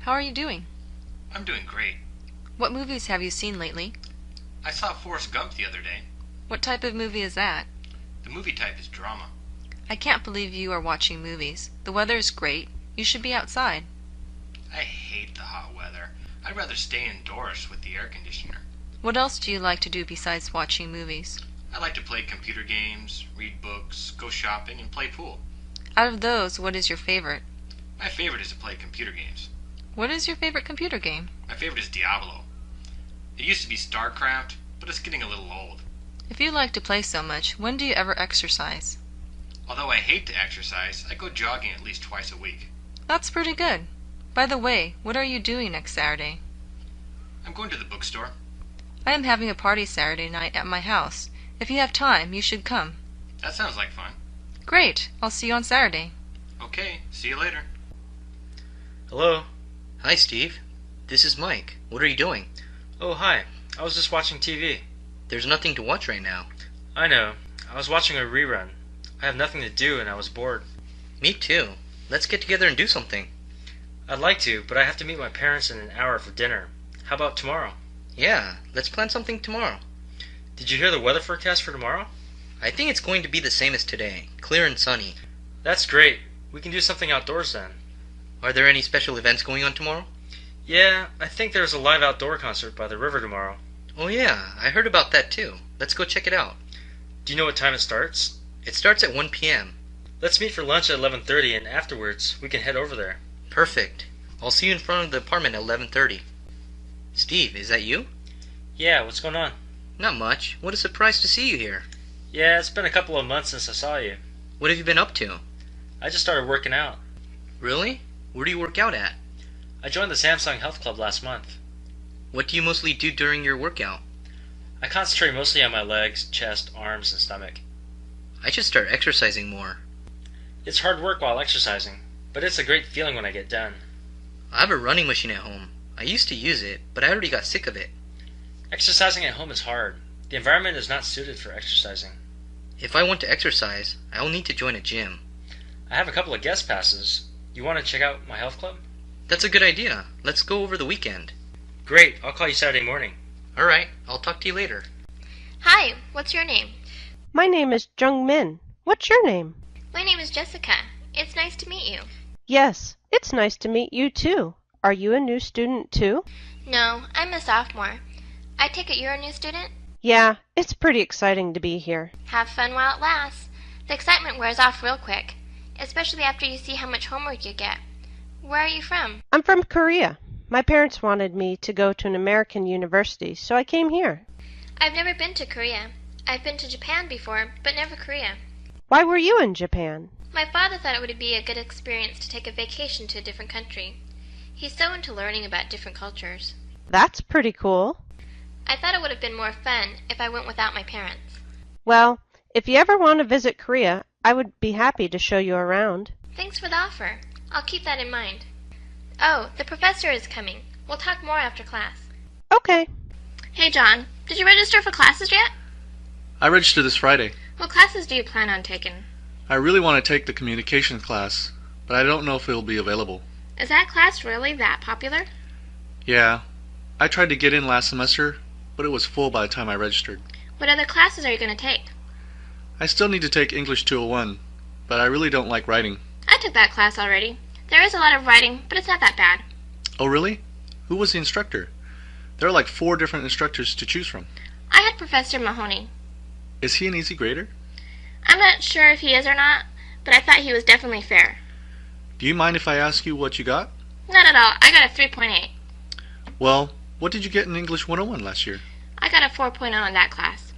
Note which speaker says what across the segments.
Speaker 1: How are you doing?
Speaker 2: I'm doing great.
Speaker 1: What movies have you seen lately?
Speaker 2: I saw Forrest Gump the other day.
Speaker 1: What type of movie is that?
Speaker 2: The movie type is drama.
Speaker 1: I can't believe you are watching movies. The weather is great. You should be outside.
Speaker 2: I hate the hot weather. I'd rather stay indoors with the air conditioner.
Speaker 1: What else do you like to do besides watching movies?
Speaker 2: I like to play computer games, read books, go shopping, and play pool.
Speaker 1: Out of those, what is your favorite?
Speaker 2: My favorite is to play computer games.
Speaker 1: What is your favorite computer game?
Speaker 2: My favorite is Diablo. It used to be StarCraft, but it's getting a little old.
Speaker 1: If you like to play so much, when do you ever exercise?
Speaker 2: Although I hate to exercise, I go jogging at least twice a week.
Speaker 1: That's pretty good. By the way, what are you doing next Saturday?
Speaker 2: I'm going to the bookstore.
Speaker 1: I am having a party Saturday night at my house. If you have time, you should come.
Speaker 2: That sounds like fun.
Speaker 1: Great. I'll see you on Saturday.
Speaker 2: Okay, see you later.
Speaker 3: Hello.
Speaker 4: Hi, Steve. This is Mike. What are you doing?
Speaker 3: Oh, hi. I was just watching TV.
Speaker 4: There's nothing to watch right now.
Speaker 3: I know. I was watching a rerun. I have nothing to do and I was bored.
Speaker 4: Me too. Let's get together and do something.
Speaker 3: I'd like to, but I have to meet my parents in an hour for dinner. How about tomorrow?
Speaker 4: Yeah, let's plan something tomorrow.
Speaker 3: Did you hear the weather forecast for tomorrow?
Speaker 4: I think it's going to be the same as today. Clear and sunny.
Speaker 3: That's great. We can do something outdoors then.
Speaker 4: Are there any special events going on tomorrow?
Speaker 3: Yeah, I think there's a live outdoor concert by the river tomorrow.
Speaker 4: Oh yeah, I heard about that too. Let's go check it out.
Speaker 3: Do you know what time it starts?
Speaker 4: It starts at 1 p.m.
Speaker 3: Let's meet for lunch at 11:30 and afterwards we can head over there.
Speaker 4: Perfect. I'll see you in front of the apartment at 11:30. Steve, is that you?
Speaker 3: Yeah, what's going on?
Speaker 4: Not much. What a surprise to see you here.
Speaker 3: Yeah, it's been a couple of months since I saw you.
Speaker 4: What have you been up to?
Speaker 3: I just started working out.
Speaker 4: Really? Where do you work out at?
Speaker 3: I joined the Samsung Health Club last month.
Speaker 4: What do you mostly do during your workout?
Speaker 3: I concentrate mostly on my legs, chest, arms, and stomach.
Speaker 4: I should start exercising more.
Speaker 3: It's hard work while exercising, but it's a great feeling when I get done.
Speaker 4: I have a running machine at home. I used to use it, but I already got sick of it.
Speaker 3: Exercising at home is hard. The environment is not suited for exercising.
Speaker 4: If I want to exercise, I will need to join a gym.
Speaker 3: I have a couple of guest passes. You want to check out my health club?
Speaker 4: That's a good idea. Let's go over the weekend.
Speaker 3: Great, I'll call you Saturday morning.
Speaker 4: Alright, I'll talk to you later.
Speaker 5: Hi, what's your name?
Speaker 6: My name is Jung Min. What's your name?
Speaker 5: My name is Jessica. It's nice to meet you.
Speaker 6: Yes, it's nice to meet you too. Are you a new student too?
Speaker 5: No, I'm a sophomore. I take it you're a new student?
Speaker 6: Yeah, it's pretty exciting to be here.
Speaker 5: Have fun while it lasts. The excitement wears off real quick, especially after you see how much homework you get. Where are you from?
Speaker 6: I'm from Korea. My parents wanted me to go to an American university, so I came here.
Speaker 5: I've never been to Korea. I've been to Japan before, but never Korea.
Speaker 6: Why were you in Japan?
Speaker 5: My father thought it would be a good experience to take a vacation to a different country. He's so into learning about different cultures.
Speaker 6: That's pretty cool.
Speaker 5: I thought it would have been more fun if I went without my parents.
Speaker 6: Well, if you ever want to visit Korea, I would be happy to show you around.
Speaker 5: Thanks for the offer. I'll keep that in mind. Oh, the professor is coming. We'll talk more after class.
Speaker 6: Okay.
Speaker 5: Hey, John, did you register for classes yet?
Speaker 7: I registered this Friday.
Speaker 5: What classes do you plan on taking?
Speaker 7: I really want to take the communication class, but I don't know if it'll be available.
Speaker 5: Is that class really that popular?
Speaker 7: Yeah, I tried to get in last semester, but it was full by the time I registered.
Speaker 5: What other classes are you going to take?
Speaker 7: I still need to take English 201, but I really don't like writing.
Speaker 5: I took that class already. There is a lot of writing, but it's not that bad.
Speaker 7: Oh really? Who was the instructor? There are like 4 different instructors to choose from.
Speaker 5: I had Professor Mahoney.
Speaker 7: Is he an easy grader?
Speaker 5: I'm not sure if he is or not, but I thought he was definitely fair.
Speaker 7: Do you mind if I ask you what you got?
Speaker 5: Not at all. I got a 3.8.
Speaker 7: Well, what did you get in English 101 last year?
Speaker 5: I got a 4.0 in that class.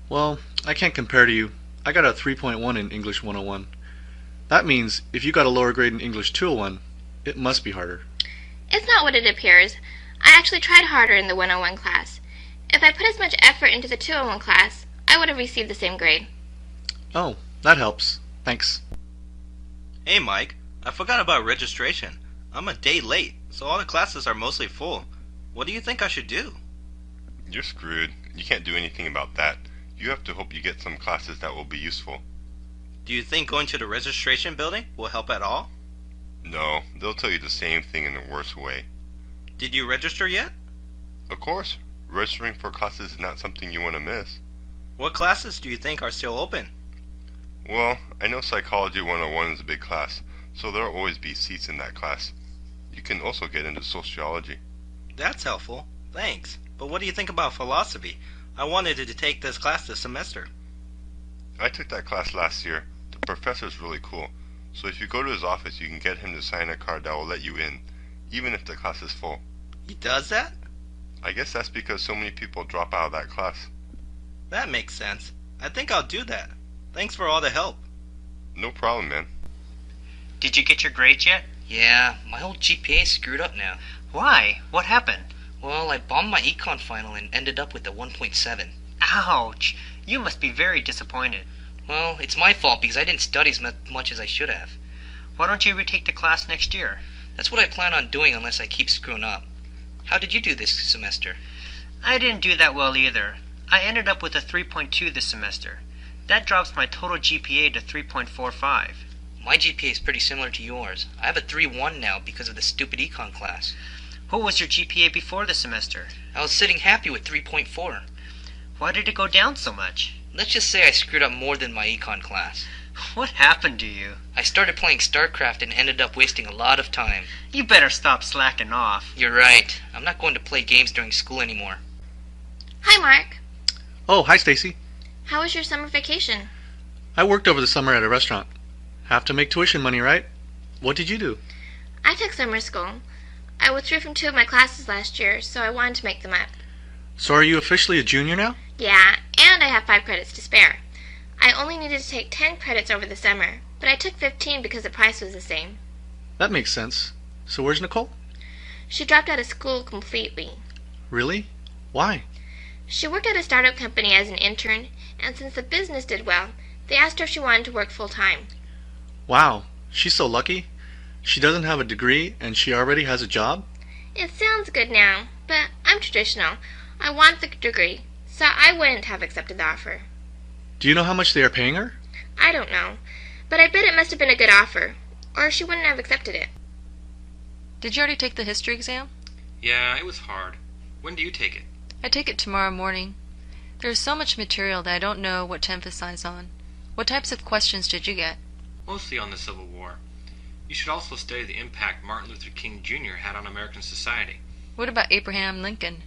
Speaker 7: Well, I can't compare to you. I got a 3.1 in English 101. That means if you got a lower grade in English 201, it must be harder.
Speaker 5: It's not what it appears. I actually tried harder in the 101 class. If I put as much effort into the 201 class, I would have received the same grade.
Speaker 7: Oh, that helps. Thanks.
Speaker 8: Hey Mike, I forgot about registration. I'm a day late, so all the classes are mostly full. What do you think I should do?
Speaker 9: You're screwed. You can't do anything about that. You have to hope you get some classes that will be useful.
Speaker 8: Do you think going to the registration building will help at all?
Speaker 9: No, they'll tell you the same thing in a worse way.
Speaker 8: Did you register yet?
Speaker 9: Of course, registering for classes is not something you want to miss.
Speaker 8: What classes do you think are still open?
Speaker 9: Well, I know Psychology 101 is a big class, so there'll always be seats in that class. You can also get into sociology.
Speaker 8: That's helpful. Thanks. But what do you think about philosophy? I wanted to take this class this semester.
Speaker 9: I took that class last year. The professor's really cool, so if you go to his office, you can get him to sign a card that will let you in, even if the class is full.
Speaker 8: He does that?
Speaker 9: I guess that's because so many people drop out of that class.
Speaker 8: That makes sense. I think I'll do that. Thanks for all the help.
Speaker 9: No problem, man.
Speaker 10: Did you get your grades yet?
Speaker 4: Yeah, my whole GPA's screwed up now.
Speaker 10: Why? What happened?
Speaker 4: Well, I bombed my econ final and ended up with a 1.7.
Speaker 10: Ouch! You must be very disappointed.
Speaker 4: Well, it's my fault because I didn't study as much as I should have.
Speaker 10: Why don't you retake the class next year?
Speaker 4: That's what I plan on doing unless I keep screwing up. How did you do this semester?
Speaker 10: I didn't do that well either. I ended up with a 3.2 this semester. That drops my total GPA to 3.45.
Speaker 4: My GPA is pretty similar to yours. I have a 3.1 now because of the stupid econ class.
Speaker 10: What was your GPA before the semester?
Speaker 4: I was sitting happy with 3.4.
Speaker 10: Why did it go down so much?
Speaker 4: Let's just say I screwed up more than my econ class.
Speaker 10: What happened to you?
Speaker 4: I started playing StarCraft and ended up wasting a lot of time.
Speaker 10: You better stop slacking off.
Speaker 4: You're right. I'm not going to play games during school anymore.
Speaker 5: Hi, Mark.
Speaker 7: Oh, hi, Stacy.
Speaker 5: How was your summer vacation?
Speaker 7: I worked over the summer at a restaurant. Have to make tuition money, right? What did you do?
Speaker 5: I took summer school. I withdrew from 2 of my classes last year, so I wanted to make them up.
Speaker 7: So are you officially a junior now?
Speaker 5: Yeah, and I have 5 credits to spare. I only needed to take 10 credits over the summer, but I took 15 because the price was the same.
Speaker 7: That makes sense. So where's Nicole?
Speaker 5: She dropped out of school completely.
Speaker 7: Really? Why?
Speaker 5: She worked at a startup company as an intern, and since the business did well, they asked her if she wanted to work full-time.
Speaker 7: Wow, she's so lucky. She doesn't have a degree and she already has a job?
Speaker 5: It sounds good now, but I'm traditional. I want the degree, so I wouldn't have accepted the offer.
Speaker 7: Do you know how much they are paying her?
Speaker 5: I don't know, but I bet it must have been a good offer, or she wouldn't have accepted it.
Speaker 1: Did you already take the history exam?
Speaker 2: Yeah, it was hard. When do you take it?
Speaker 1: I take it tomorrow morning. There is so much material that I don't know what to emphasize on. What types of questions did you get?
Speaker 2: Mostly on the Civil War. You should also study the impact Martin Luther King Jr. had on American society.
Speaker 1: What about Abraham Lincoln?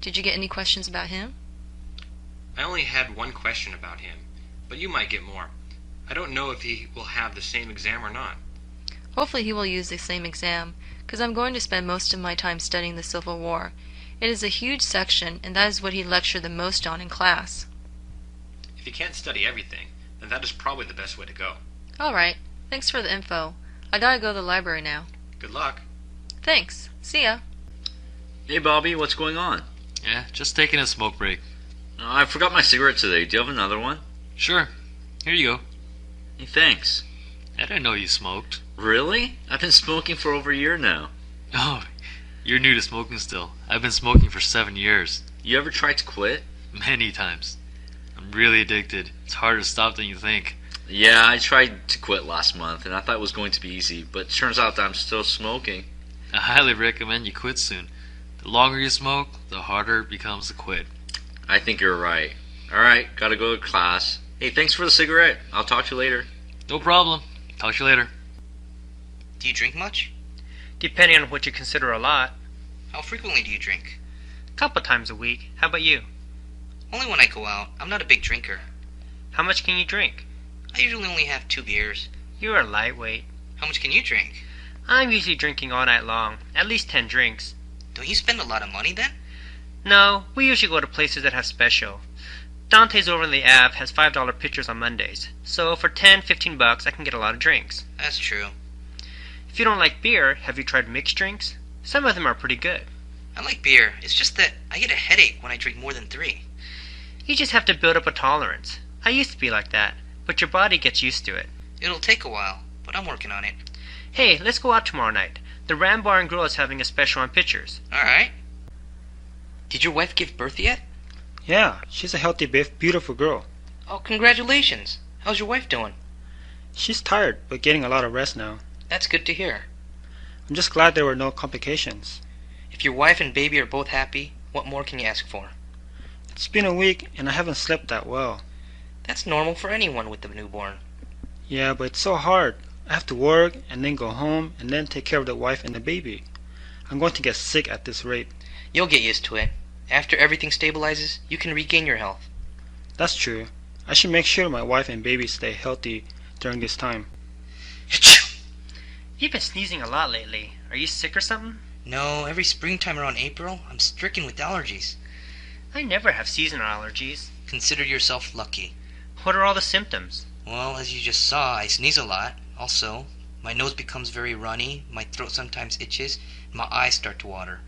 Speaker 1: Did you get any questions about him?
Speaker 2: I only had one question about him, but you might get more. I don't know if he will have the same exam or not.
Speaker 1: Hopefully he will use the same exam, because I'm going to spend most of my time studying the Civil War. It is a huge section, and that is what he lectured the most on in class.
Speaker 2: If you can't study everything, then that is probably the best way to go.
Speaker 1: All right. Thanks for the info. I gotta go to the library now.
Speaker 2: Good luck.
Speaker 1: Thanks. See ya.
Speaker 11: Hey, Bobby, what's going on?
Speaker 12: Yeah, just taking a smoke break.
Speaker 11: I forgot my cigarette today. Do you have another one?
Speaker 12: Sure. Here you go.
Speaker 11: Hey, thanks.
Speaker 12: I didn't know you smoked.
Speaker 11: Really? I've been smoking for over a year now.
Speaker 12: Oh, you're new to smoking still. I've been smoking for 7 years.
Speaker 11: You ever tried to quit?
Speaker 12: Many times. I'm really addicted. It's harder to stop than you think.
Speaker 11: Yeah, I tried to quit last month, and I thought it was going to be easy, but it turns out that I'm still smoking.
Speaker 12: I highly recommend you quit soon. The longer you smoke, the harder it becomes to quit.
Speaker 11: I think you're right. Alright, gotta go to class. Hey, thanks for the cigarette. I'll talk to you later.
Speaker 12: No problem. Talk to you later.
Speaker 4: Do you drink much?
Speaker 10: Depending on what you consider a lot.
Speaker 4: How frequently do you drink?
Speaker 10: Couple times a week. How about you?
Speaker 4: Only when I go out. I'm not a big drinker.
Speaker 10: How much can you drink?
Speaker 4: I usually only have 2 beers.
Speaker 10: You're a lightweight.
Speaker 4: How much can you drink?
Speaker 10: I'm usually drinking all night long. At least 10 drinks.
Speaker 4: Don't you spend a lot of money then?
Speaker 10: No, we usually go to places that have special. Dante's over in the Ave has $5 pitchers on Mondays. So for $10-15 I can get a lot of drinks.
Speaker 4: That's true.
Speaker 10: If you don't like beer, have you tried mixed drinks? Some of them are pretty good.
Speaker 4: I like beer. It's just that I get a headache when I drink more than 3.
Speaker 10: You just have to build up a tolerance. I used to be like that, but your body gets used to it.
Speaker 4: It'll take a while, but I'm working on it.
Speaker 10: Hey, let's go out tomorrow night. The Ram Bar and Grill is having a special on pitchers.
Speaker 4: Alright. Did your wife give birth yet?
Speaker 13: Yeah, she's a healthy, beautiful girl.
Speaker 4: Oh, congratulations. How's your wife doing?
Speaker 13: She's tired, but getting a lot of rest now.
Speaker 4: That's good to hear.
Speaker 13: I'm just glad there were no complications.
Speaker 4: If your wife and baby are both happy, what more can you ask for?
Speaker 13: It's been a week and I haven't slept that well.
Speaker 4: That's normal for anyone with a newborn.
Speaker 13: Yeah, but it's so hard. I have to work and then go home and then take care of the wife and the baby. I'm going to get sick at this rate.
Speaker 4: You'll get used to it. After everything stabilizes, you can regain your health.
Speaker 13: That's true. I should make sure my wife and baby stay healthy during this time.
Speaker 10: You've been sneezing a lot lately. Are you sick or something?
Speaker 4: No, every springtime around April, I'm stricken with allergies.
Speaker 10: I never have seasonal allergies.
Speaker 4: Consider yourself lucky.
Speaker 10: What are all the symptoms?
Speaker 4: Well, as you just saw, I sneeze a lot. Also, my nose becomes very runny, my throat sometimes itches, and my eyes start to water.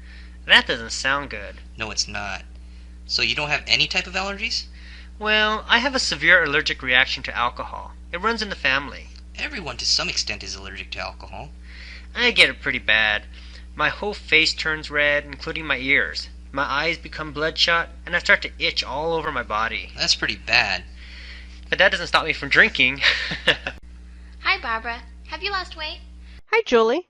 Speaker 10: That doesn't sound good.
Speaker 4: No, it's not. So you don't have any type of allergies?
Speaker 10: Well, I have a severe allergic reaction to alcohol. It runs in the family.
Speaker 4: Everyone to some extent is allergic to alcohol.
Speaker 10: I get it pretty bad. My whole face turns red, including my ears. My eyes become bloodshot, and I start to itch all over my body.
Speaker 4: That's pretty bad.
Speaker 10: But that doesn't stop me from drinking.
Speaker 5: Hi, Barbara. Have you lost weight?
Speaker 6: Hi, Julie.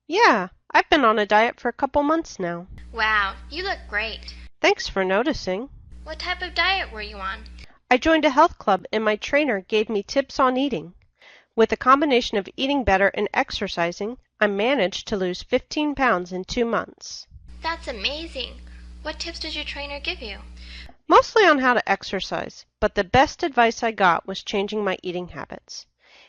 Speaker 6: Yeah, I've been on a diet for a couple months now.
Speaker 5: Wow, you look great.
Speaker 6: Thanks for noticing.
Speaker 5: What type of diet were you on?
Speaker 6: I joined a health club and my trainer gave me tips on eating. With a combination of eating better and exercising, I managed to lose 15 pounds in 2 months.
Speaker 5: That's amazing. What tips did your trainer give you?
Speaker 6: Mostly on how to exercise, but the best advice I got was changing my eating habits.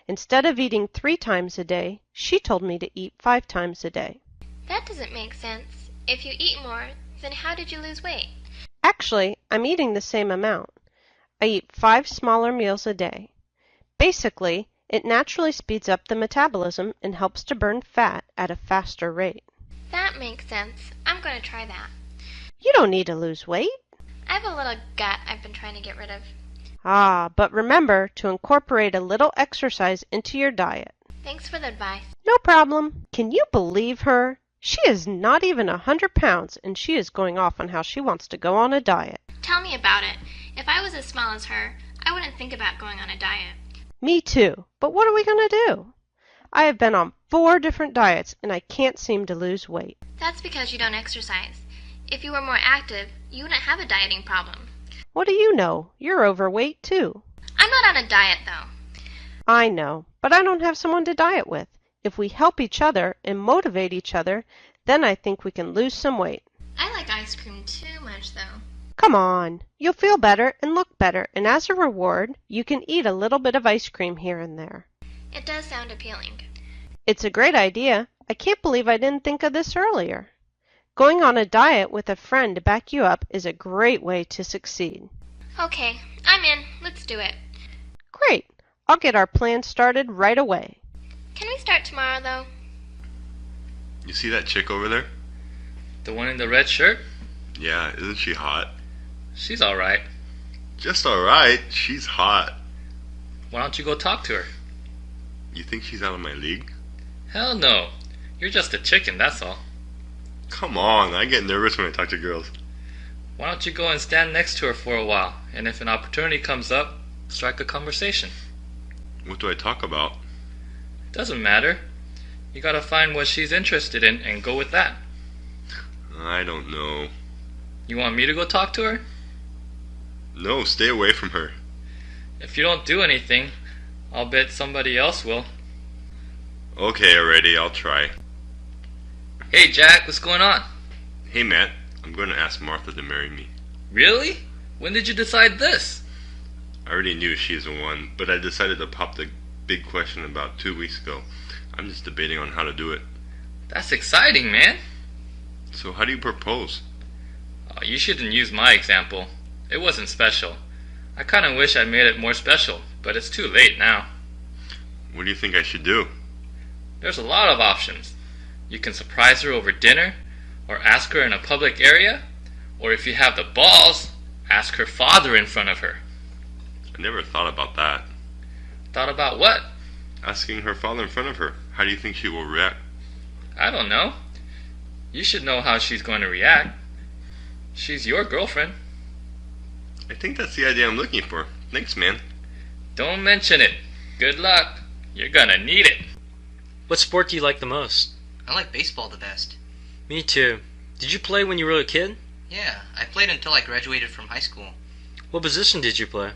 Speaker 6: Instead of eating 3 times a day, she told me to eat 5 times a day.
Speaker 5: That doesn't make sense. If you eat more, then how did you lose weight?
Speaker 6: Actually, I'm eating the same amount. I eat 5 smaller meals a day. Basically, it naturally speeds up the metabolism and helps to burn fat at a faster rate.
Speaker 5: That makes sense. I'm going to try that.
Speaker 6: You don't need to lose weight.
Speaker 5: I have a little gut I've been trying to get rid of.
Speaker 6: Ah, but remember to incorporate a little exercise into your diet.
Speaker 5: Thanks for the advice.
Speaker 6: No problem. Can you believe her? She is not even 100 pounds, and she is going off on how she wants to go on a diet.
Speaker 5: Tell me about it. If I was as small as her, I wouldn't think about going on a diet.
Speaker 6: Me too. But what are we going to do? I have been on 4 different diets, and I can't seem to lose weight.
Speaker 5: That's because you don't exercise. If you were more active, you wouldn't have a dieting problem.
Speaker 6: What do you know? You're overweight too.
Speaker 5: I'm not on a diet, though.
Speaker 6: I know, but I don't have someone to diet with. If we help each other and motivate each other, then I think we can lose some weight.
Speaker 5: I like ice cream too much, though.
Speaker 6: Come on. You'll feel better and look better, and as a reward, you can eat a little bit of ice cream here and there.
Speaker 5: It does sound appealing.
Speaker 6: It's a great idea. I can't believe I didn't think of this earlier. Going on a diet with a friend to back you up is a great way to succeed.
Speaker 5: Okay, I'm in. Let's do it.
Speaker 6: Great. I'll get our plan started right away.
Speaker 5: Can we start tomorrow, though?
Speaker 9: You see that chick over there?
Speaker 12: The one in the red shirt?
Speaker 9: Yeah, isn't she hot?
Speaker 12: She's alright.
Speaker 9: Just alright? She's hot.
Speaker 12: Why don't you go talk to her?
Speaker 9: You think she's out of my league?
Speaker 12: Hell no. You're just a chicken, that's all.
Speaker 9: Come on, I get nervous when I talk to girls.
Speaker 12: Why don't you go and stand next to her for a while, and if an opportunity comes up, strike a conversation.
Speaker 9: What do I talk about?
Speaker 12: Doesn't matter. You gotta find what she's interested in and go with that.
Speaker 9: I don't know.
Speaker 12: You want me to go talk to her?
Speaker 9: No, stay away from her.
Speaker 12: If you don't do anything, I'll bet somebody else will.
Speaker 9: Okay, already, I'll try.
Speaker 12: Hey Jack, what's going on?
Speaker 9: Hey Matt, I'm going to ask Martha to marry me.
Speaker 12: Really? When did you decide this?
Speaker 9: I already knew she's the one, but I decided to pop the big question about 2 weeks ago. I'm just debating on how to do it.
Speaker 12: That's exciting, man.
Speaker 9: So how do you propose?
Speaker 12: Oh, you shouldn't use my example. It wasn't special. I kinda wish I made it more special, but it's too late now.
Speaker 9: What do you think I should do?
Speaker 12: There's a lot of options. You can surprise her over dinner, or ask her in a public area, or if you have the balls, ask her father in front of her.
Speaker 9: I never thought about that.
Speaker 12: Thought about what?
Speaker 9: Asking her father in front of her. How do you think she will react?
Speaker 12: I don't know. You should know how she's going to react. She's your girlfriend.
Speaker 9: I think that's the idea I'm looking for. Thanks, man.
Speaker 12: Don't mention it. Good luck. You're gonna need it.
Speaker 3: What sport do you like the most?
Speaker 4: I like baseball the best.
Speaker 3: Me too. Did you play when you were a kid?
Speaker 4: Yeah, I played until I graduated from high school.
Speaker 3: What position did you play?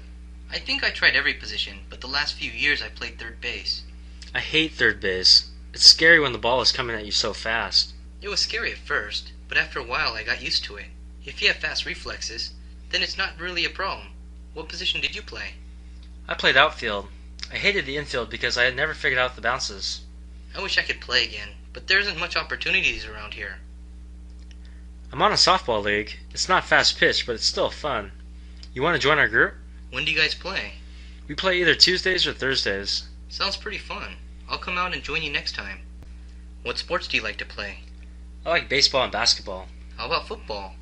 Speaker 4: I think I tried every position, but the last few years I played third base.
Speaker 3: I hate third base. It's scary when the ball is coming at you so fast.
Speaker 4: It was scary at first, but after a while I got used to it. If you have fast reflexes, then it's not really a problem. What position did you play?
Speaker 3: I played outfield. I hated the infield because I had never figured out the bounces.
Speaker 4: I wish I could play again, but there isn't much opportunities around here.
Speaker 3: I'm on a softball league. It's not fast pitch, but it's still fun. You want to join our group?
Speaker 4: When do you guys play?
Speaker 3: We play either Tuesdays or Thursdays.
Speaker 4: Sounds pretty fun. I'll come out and join you next time. What sports do you like to play?
Speaker 3: I like baseball and basketball.
Speaker 4: How about football?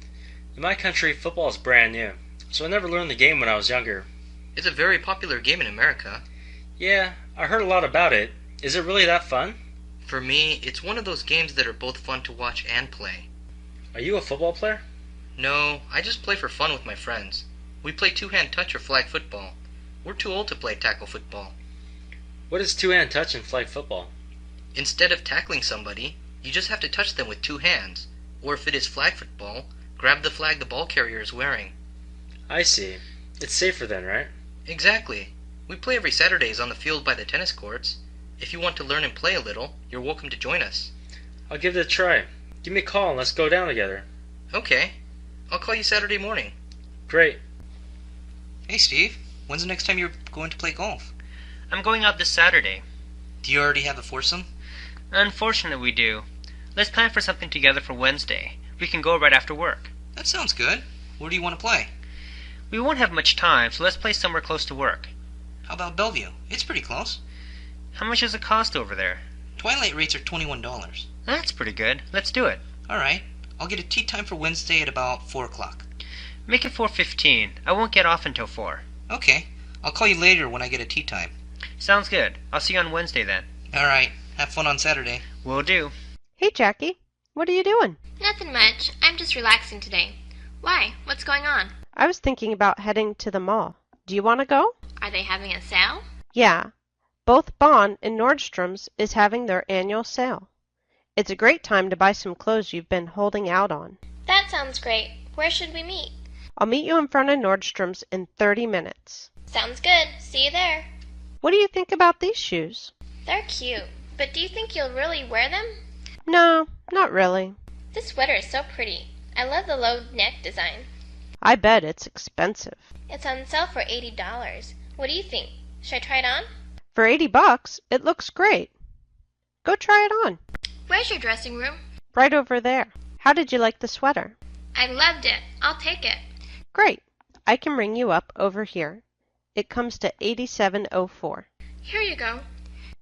Speaker 3: In my country, football is brand new, so I never learned the game when I was younger.
Speaker 4: It's a very popular game in America.
Speaker 3: Yeah, I heard a lot about it. Is it really that fun?
Speaker 4: For me, it's one of those games that are both fun to watch and play.
Speaker 3: Are you a football player?
Speaker 4: No, I just play for fun with my friends. We play two-hand touch or flag football. We're too old to play tackle football.
Speaker 3: What is two-hand touch in flag football?
Speaker 4: Instead of tackling somebody, you just have to touch them with two hands. Or if it is flag football, grab the flag the ball carrier is wearing.
Speaker 3: I see. It's safer then, right?
Speaker 4: Exactly. We play every Saturdays on the field by the tennis courts. If you want to learn and play a little, you're welcome to join us.
Speaker 3: I'll give it a try. Give me a call and let's go down together.
Speaker 4: Okay. I'll call you Saturday morning.
Speaker 3: Great.
Speaker 4: Hey Steve, when's the next time you're going to play golf?
Speaker 10: I'm going out this Saturday.
Speaker 4: Do you already have a foursome?
Speaker 10: Unfortunately, we do. Let's plan for something together for Wednesday. We can go right after work.
Speaker 4: That sounds good. Where do you want to play?
Speaker 10: We won't have much time, so let's play somewhere close to work.
Speaker 4: How about Bellevue? It's pretty close.
Speaker 10: How much does it cost over there?
Speaker 4: Twilight rates are $21.
Speaker 10: That's pretty good. Let's do it.
Speaker 4: Alright. I'll get a tea time for Wednesday at about 4 o'clock.
Speaker 10: Make it 4:15. I won't get off until 4.
Speaker 4: Okay. I'll call you later when I get a tea time.
Speaker 10: Sounds good. I'll see you on Wednesday then.
Speaker 4: Alright. Have fun on Saturday.
Speaker 10: Will do.
Speaker 6: Hey, Jackie. What are you doing?
Speaker 5: Nothing much. I'm just relaxing today. Why? What's going on?
Speaker 6: I was thinking about heading to the mall. Do you want to go?
Speaker 5: Are they having a sale?
Speaker 6: Yeah. Both Bond and Nordstrom's is having their annual sale. It's a great time to buy some clothes you've been holding out on.
Speaker 5: That sounds great. Where should we meet?
Speaker 6: I'll meet you in front of Nordstrom's in 30 minutes.
Speaker 5: Sounds good. See you there.
Speaker 6: What do you think about these shoes?
Speaker 5: They're cute. But do you think you'll really wear them?
Speaker 6: No, not really.
Speaker 5: This sweater is so pretty. I love the low neck design.
Speaker 6: I bet it's expensive.
Speaker 5: It's on sale for $80. What do you think? Should I try it on?
Speaker 6: For $80, it looks great. Go try it on.
Speaker 5: Where's your dressing room?
Speaker 6: Right over there. How did you like the sweater?
Speaker 5: I loved it. I'll take it.
Speaker 6: Great. I can ring you up over here. It comes to $87.04.
Speaker 5: Here you go.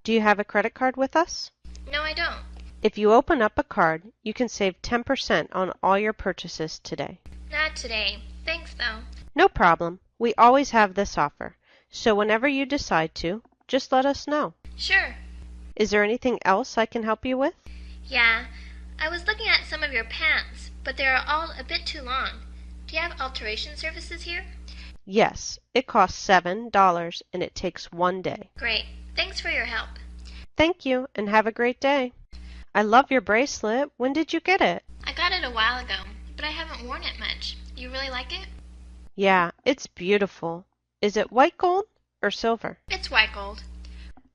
Speaker 6: Do you have a credit card with us?
Speaker 5: No, I don't.
Speaker 6: If you open up a card, you can save 10% on all your purchases today.
Speaker 5: Not today. Thanks, though.
Speaker 6: No problem. We always have this offer. So whenever you decide to, just let us know.
Speaker 5: Sure.
Speaker 6: Is there anything else I can help you with?
Speaker 5: Yeah. I was looking at some of your pants, but they are all a bit too long. Do you have alteration services here?
Speaker 6: Yes. It costs $7 and it takes 1 day.
Speaker 5: Great. Thanks for your help.
Speaker 6: Thank you and have a great day. I love your bracelet. When did you get it?
Speaker 5: I got it a while ago, but I haven't worn it much. You really like it?
Speaker 6: Yeah, it's beautiful. Is it white gold or silver?
Speaker 5: It's white gold.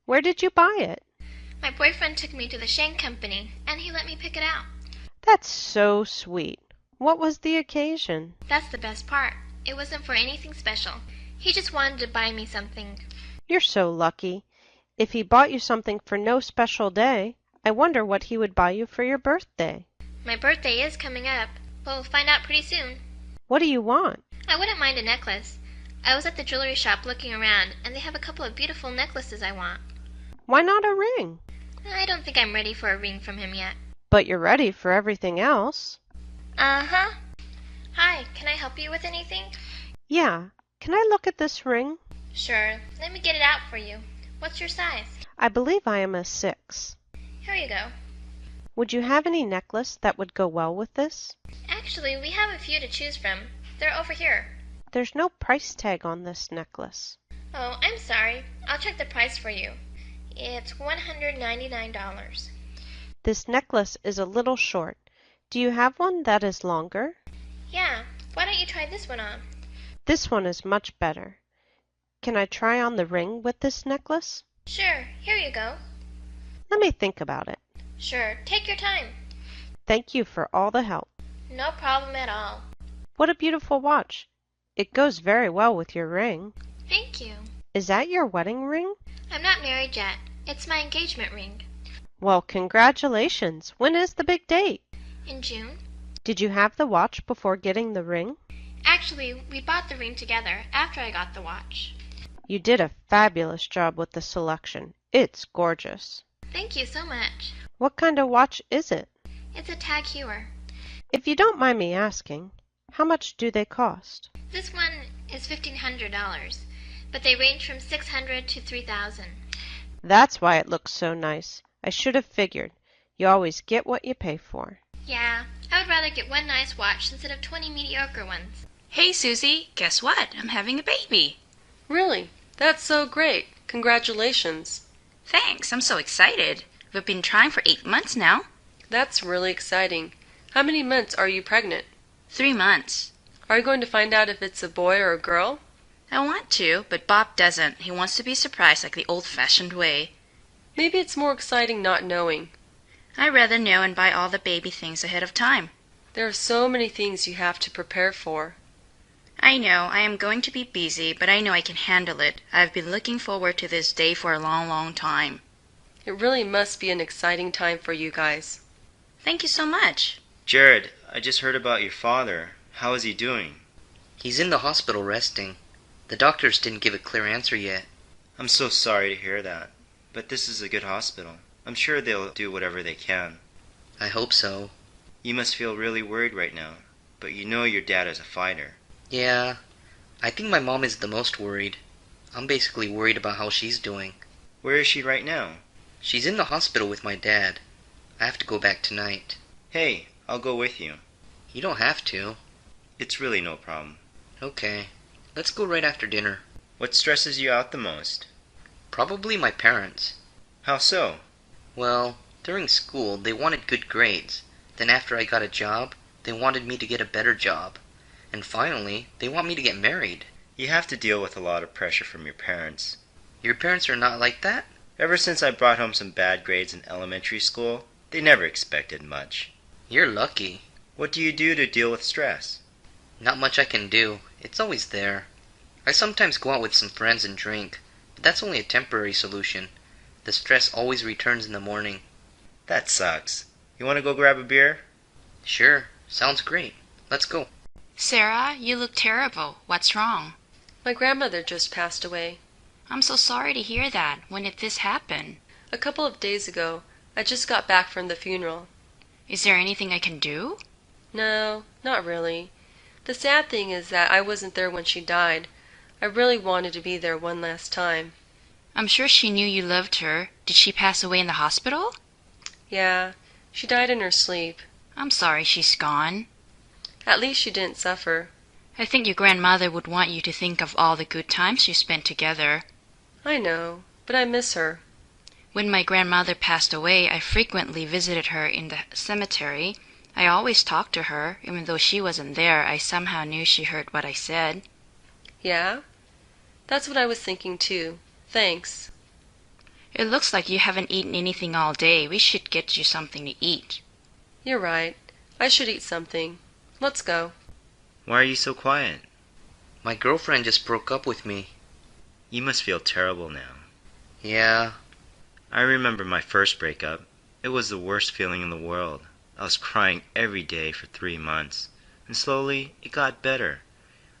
Speaker 6: Where did you buy it?
Speaker 5: My boyfriend took me to the Shane Company, and he let me pick it out.
Speaker 6: That's so sweet. What was the occasion?
Speaker 5: That's the best part. It wasn't for anything special. He just wanted to buy me something.
Speaker 6: You're so lucky. If he bought you something for no special day, I wonder what he would buy you for your birthday.
Speaker 5: My birthday is coming up. We'll find out pretty soon.
Speaker 6: What do you want?
Speaker 5: I wouldn't mind a necklace. I was at the jewelry shop looking around, and they have a couple of beautiful necklaces I want.
Speaker 6: Why not a ring?
Speaker 5: I don't think I'm ready for a ring from him yet.
Speaker 6: But you're ready for everything else.
Speaker 5: Uh-huh. Hi, can I help you with anything?
Speaker 6: Yeah. Can I look at this ring?
Speaker 5: Sure. Let me get it out for you. What's your size?
Speaker 6: I believe I am a 6.
Speaker 5: Here you go.
Speaker 6: Would you have any necklace that would go well with this?
Speaker 5: Actually, we have a few to choose from. They're over here.
Speaker 6: There's no price tag on this necklace.
Speaker 5: Oh, I'm sorry. I'll check the price for you. It's $199.
Speaker 6: This necklace is a little short. Do you have one that is longer?
Speaker 5: Yeah, why don't you try this one on?
Speaker 6: This one is much better. Can I try on the ring with this necklace?
Speaker 5: Sure, here you go.
Speaker 6: Let me think about it.
Speaker 5: Sure, take your time.
Speaker 6: Thank you for all the help.
Speaker 5: No problem at all.
Speaker 6: What a beautiful watch. It goes very well with your ring.
Speaker 5: Thank you.
Speaker 6: Is that your wedding ring?
Speaker 5: I'm not married yet. It's my engagement ring.
Speaker 6: Well, congratulations. When is the big date?
Speaker 5: In June.
Speaker 6: Did you have the watch before getting the ring?
Speaker 5: Actually, we bought the ring together after I got the watch.
Speaker 6: You did a fabulous job with the selection. It's gorgeous.
Speaker 5: Thank you so much.
Speaker 6: What kind of watch is it?
Speaker 5: It's a Tag Heuer.
Speaker 6: If you don't mind me asking, how much do they cost?
Speaker 5: This one is $1,500, but they range from $600 to $3,000.
Speaker 6: That's why it looks so nice. I should have figured. You always get what you pay for.
Speaker 5: Yeah, I would rather get one nice watch instead of 20 mediocre ones.
Speaker 14: Hey, Susie, guess what? I'm having a baby.
Speaker 15: Really? That's so great. Congratulations.
Speaker 14: Thanks, I'm so excited. We've been trying for 8 months now.
Speaker 15: That's really exciting. How many months are you pregnant?
Speaker 14: 3 months.
Speaker 15: Are you going to find out if it's a boy or a girl?
Speaker 14: I want to, but Bob doesn't. He wants to be surprised like the old-fashioned way.
Speaker 15: Maybe it's more exciting not knowing.
Speaker 14: I'd rather know and buy all the baby things ahead of time.
Speaker 15: There are so many things you have to prepare for.
Speaker 14: I know, I am going to be busy, but I know I can handle it. I've been looking forward to this day for a long, long time.
Speaker 15: It really must be an exciting time for you guys.
Speaker 14: Thank you so much.
Speaker 16: Jared, I just heard about your father. How is he doing?
Speaker 4: He's in the hospital resting. The doctors didn't give a clear answer yet.
Speaker 16: I'm so sorry to hear that. But this is a good hospital. I'm sure they'll do whatever they can.
Speaker 4: I hope so.
Speaker 16: You must feel really worried right now. But you know your dad is a fighter.
Speaker 4: Yeah, I think my mom is the most worried. I'm basically worried about how she's doing.
Speaker 16: Where is she right now?
Speaker 4: She's in the hospital with my dad. I have to go back tonight.
Speaker 16: Hey, I'll go with you.
Speaker 4: You don't have to.
Speaker 16: It's really no problem.
Speaker 4: Okay, let's go right after dinner.
Speaker 16: What stresses you out the most?
Speaker 4: Probably my parents.
Speaker 16: How so?
Speaker 4: Well, during school, they wanted good grades. Then after I got a job, they wanted me to get a better job. And finally, they want me to get married.
Speaker 16: You have to deal with a lot of pressure from your parents.
Speaker 4: Your parents are not like that?
Speaker 16: Ever since I brought home some bad grades in elementary school, they never expected much.
Speaker 4: You're lucky.
Speaker 16: What do you do to deal with stress?
Speaker 4: Not much I can do. It's always there. I sometimes go out with some friends and drink, but that's only a temporary solution. The stress always returns in the morning.
Speaker 16: That sucks. You want to go grab a beer?
Speaker 4: Sure. Sounds great. Let's go.
Speaker 14: Sarah, you look terrible. What's wrong?
Speaker 15: My grandmother just passed away.
Speaker 14: I'm so sorry to hear that. When did this happen?
Speaker 15: A couple of days ago. I just got back from the funeral.
Speaker 14: Is there anything I can do?
Speaker 15: No, not really. The sad thing is that I wasn't there when she died. I really wanted to be there one last time.
Speaker 14: I'm sure she knew you loved her. Did she pass away in the hospital?
Speaker 15: Yeah, she died in her sleep.
Speaker 14: I'm sorry she's gone.
Speaker 15: At least she didn't suffer.
Speaker 14: I think your grandmother would want you to think of all the good times you spent together.
Speaker 15: I know, but I miss her.
Speaker 14: When my grandmother passed away, I frequently visited her in the cemetery. I always talked to her. Even though she wasn't there, I somehow knew she heard what I said.
Speaker 15: Yeah? That's what I was thinking too. Thanks.
Speaker 14: It looks like you haven't eaten anything all day. We should get you something to eat.
Speaker 15: You're right. I should eat something. Let's go.
Speaker 16: Why are you so quiet?
Speaker 4: My girlfriend just broke up with me.
Speaker 16: You must feel terrible now.
Speaker 4: Yeah.
Speaker 16: I remember my first breakup. It was the worst feeling in the world. I was crying every day for 3 months. And slowly, it got better.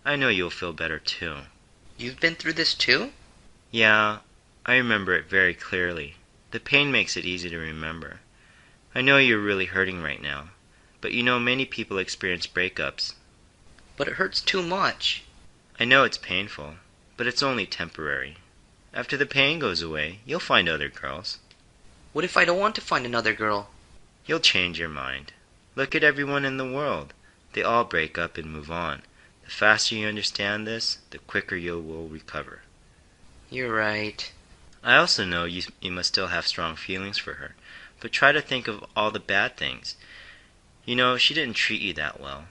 Speaker 16: I know you'll feel better too.
Speaker 4: You've been through this too?
Speaker 16: Yeah, I remember it very clearly. The pain makes it easy to remember. I know you're really hurting right now. But you know many people experience breakups.
Speaker 4: But it hurts too much.
Speaker 16: I know it's painful, but it's only temporary. After the pain goes away, you'll find other girls.
Speaker 4: What if I don't want to find another girl?
Speaker 16: You'll change your mind. Look at everyone in the world. They all break up and move on. The faster you understand this, the quicker you will recover.
Speaker 4: You're right.
Speaker 16: I also know you must still have strong feelings for her, but try to think of all the bad things. You know, she didn't treat you that well.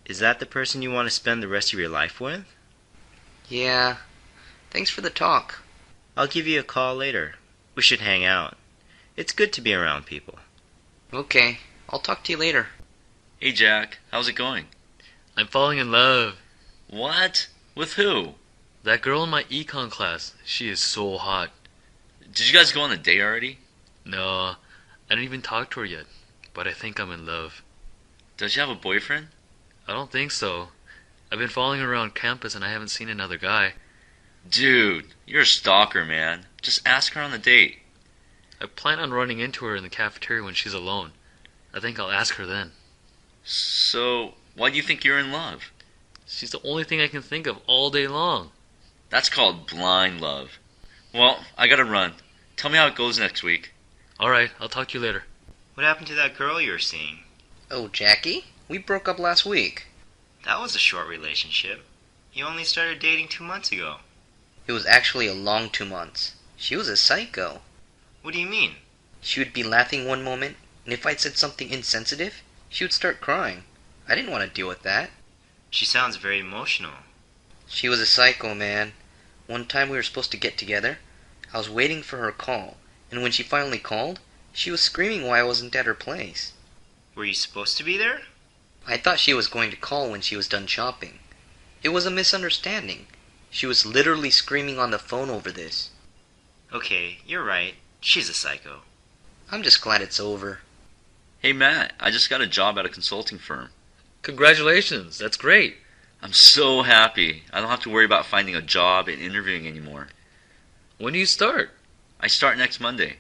Speaker 16: Is that the person you want to spend the rest of your life with?
Speaker 4: Yeah. Thanks for the talk.
Speaker 16: I'll give you a call later. We should hang out. It's good to be around people.
Speaker 4: Okay. I'll talk to you later.
Speaker 11: Hey Jack, how's it going?
Speaker 17: I'm falling in love.
Speaker 11: What? With who?
Speaker 17: That girl in my econ class. She is so hot.
Speaker 11: Did you guys go on a date already?
Speaker 17: No, I didn't even talk to her yet, but I think I'm in love.
Speaker 11: Does she have a boyfriend?
Speaker 17: I don't think so. I've been following her around campus and I haven't seen another guy.
Speaker 11: Dude, you're a stalker, man. Just ask her on the date.
Speaker 17: I plan on running into her in the cafeteria when she's alone. I think I'll ask her then.
Speaker 11: So, why do you think you're in love?
Speaker 17: She's the only thing I can think of all day long.
Speaker 11: That's called blind love. Well, I gotta run. Tell me how it goes next week.
Speaker 17: Alright, I'll talk to you later.
Speaker 16: What happened to that girl you were seeing?
Speaker 4: Oh, Jackie? We broke up last week.
Speaker 16: That was a short relationship. You only started dating 2 months ago.
Speaker 4: It was actually a long 2 months. She was a psycho.
Speaker 16: What do you mean?
Speaker 4: She would be laughing one moment, and if I'd said something insensitive, she would start crying. I didn't want to deal with that.
Speaker 16: She sounds very emotional.
Speaker 4: She was a psycho, man. One time we were supposed to get together. I was waiting for her call, and when she finally called, she was screaming why I wasn't at her place.
Speaker 16: Were you supposed to be there?
Speaker 4: I thought she was going to call when she was done shopping. It was a misunderstanding. She was literally screaming on the phone over this.
Speaker 16: Okay, you're right. She's a psycho.
Speaker 4: I'm just glad it's over.
Speaker 11: Hey Matt, I just got a job at a consulting firm.
Speaker 17: Congratulations, that's great.
Speaker 11: I'm so happy. I don't have to worry about finding a job and interviewing anymore.
Speaker 17: When do you start?
Speaker 11: I start next Monday.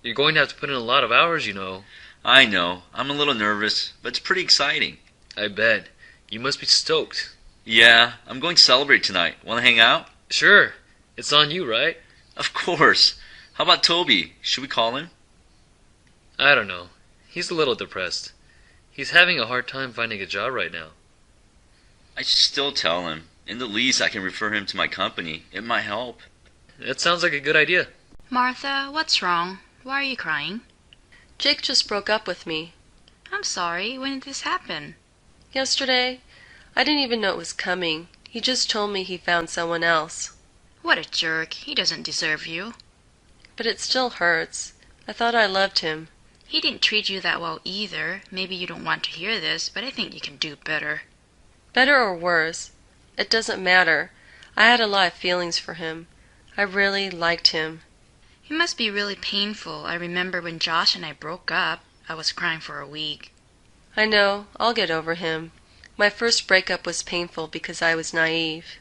Speaker 17: You're going to have to put in a lot of hours, you know.
Speaker 11: I know. I'm a little nervous, but it's pretty exciting.
Speaker 17: I bet. You must be stoked.
Speaker 11: Yeah, I'm going to celebrate tonight. Want to hang out?
Speaker 17: Sure. It's on you, right?
Speaker 11: Of course. How about Toby? Should we call him?
Speaker 17: I don't know. He's a little depressed. He's having a hard time finding a job right now.
Speaker 11: I should still tell him. In the least, I can refer him to my company. It might help.
Speaker 17: That sounds like a good idea.
Speaker 14: Martha, what's wrong? Why are you crying?
Speaker 15: Jake just broke up with me.
Speaker 14: I'm sorry. When did this happen?
Speaker 15: Yesterday. I didn't even know it was coming. He just told me he found someone else.
Speaker 14: What a jerk. He doesn't deserve you.
Speaker 15: But it still hurts. I thought I loved him.
Speaker 14: He didn't treat you that well either. Maybe you don't want to hear this, but I think you can do better.
Speaker 15: Better or worse, it doesn't matter. I had a lot of feelings for him. I really liked him.
Speaker 14: It must be really painful. I remember when Josh and I broke up, I was crying for a week.
Speaker 15: I know. I'll get over him. My first breakup was painful because I was naive.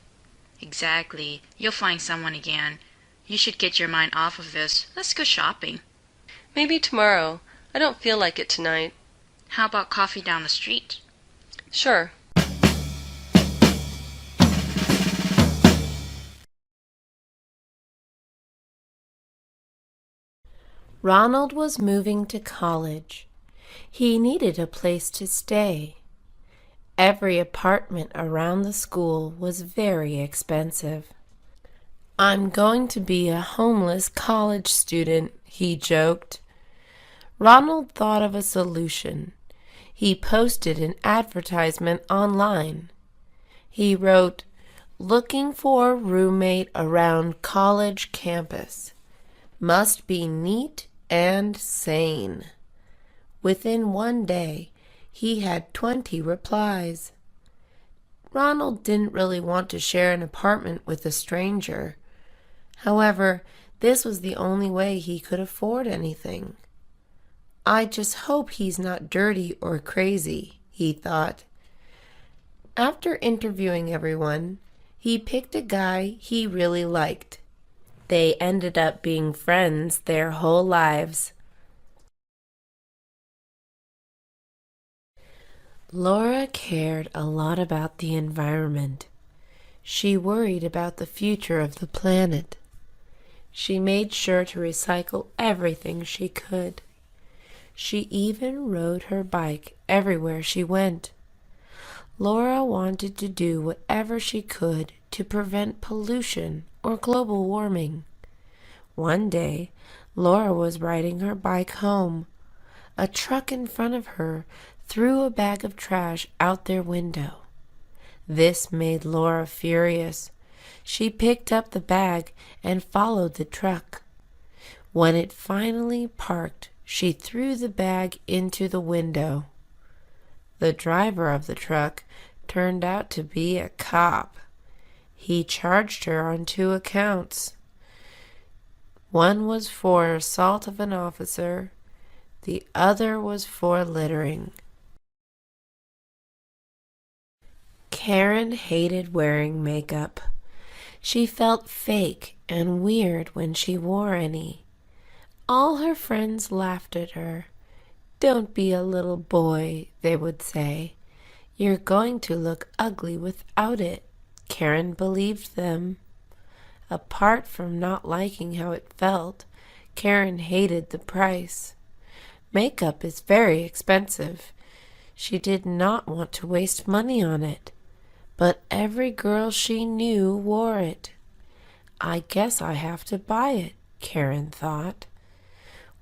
Speaker 14: Exactly. You'll find someone again. You should get your mind off of this. Let's go shopping.
Speaker 15: Maybe tomorrow. I don't feel like it tonight.
Speaker 14: How about coffee down the street?
Speaker 15: Sure.
Speaker 6: Ronald was moving to college. He needed a place to stay. Every apartment around the school was very expensive. "I'm going to be a homeless college student," he joked. Ronald thought of a solution. He posted an advertisement online. He wrote, "Looking for a roommate around college campus. Must be neat and sane." Within one day, he had 20 replies. Ronald didn't really want to share an apartment with a stranger. However, this was the only way he could afford anything. "I just hope he's not dirty or crazy," he thought. After interviewing everyone, he picked a guy he really liked. They ended up being friends their whole lives. Laura cared a lot about the environment. She worried about the future of the planet. She made sure to recycle everything she could. She even rode her bike everywhere she went. Laura wanted to do whatever she could to prevent pollution or global warming.
Speaker 18: One day, Laura was riding her bike home. A truck in front of her threw a bag of trash out their window. This made Laura furious. She picked up the bag and followed the truck. When it finally parked, she threw the bag into the window. The driver of the truck turned out to be a cop. He charged her on 2 accounts. One was for assault of an officer. The other was for littering. Karen hated wearing makeup. She felt fake and weird when she wore any. All her friends laughed at her. "Don't be a little boy," they would say. "You're going to look ugly without it." Karen believed them. Apart from not liking how it felt, Karen hated the price. Makeup is very expensive. She did not want to waste money on it, but every girl she knew wore it. "I guess I have to buy it," Karen thought.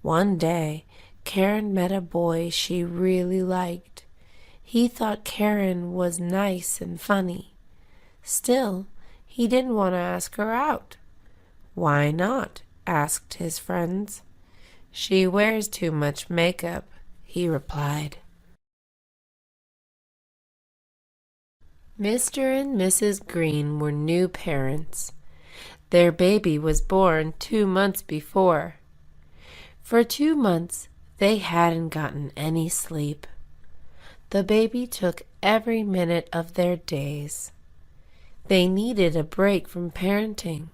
Speaker 18: One day, Karen met a boy she really liked. He thought Karen was nice and funny. Still, he didn't want to ask her out. "Why not?" asked his friends. "She wears too much makeup," he replied. Mr. and Mrs. Green were new parents. Their baby was born 2 months before. For 2 months, they hadn't gotten any sleep. The baby took every minute of their days. They needed a break from parenting.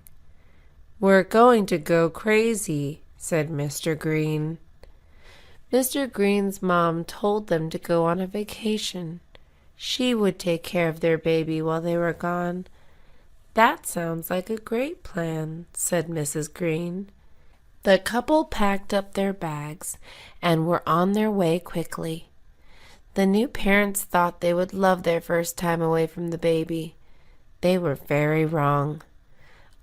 Speaker 18: "We're going to go crazy," said Mr. Green. Mr. Green's mom told them to go on a vacation. She would take care of their baby while they were gone. "That sounds like a great plan," said Mrs. Green. The couple packed up their bags and were on their way quickly. The new parents thought they would love their first time away from the baby. They were very wrong.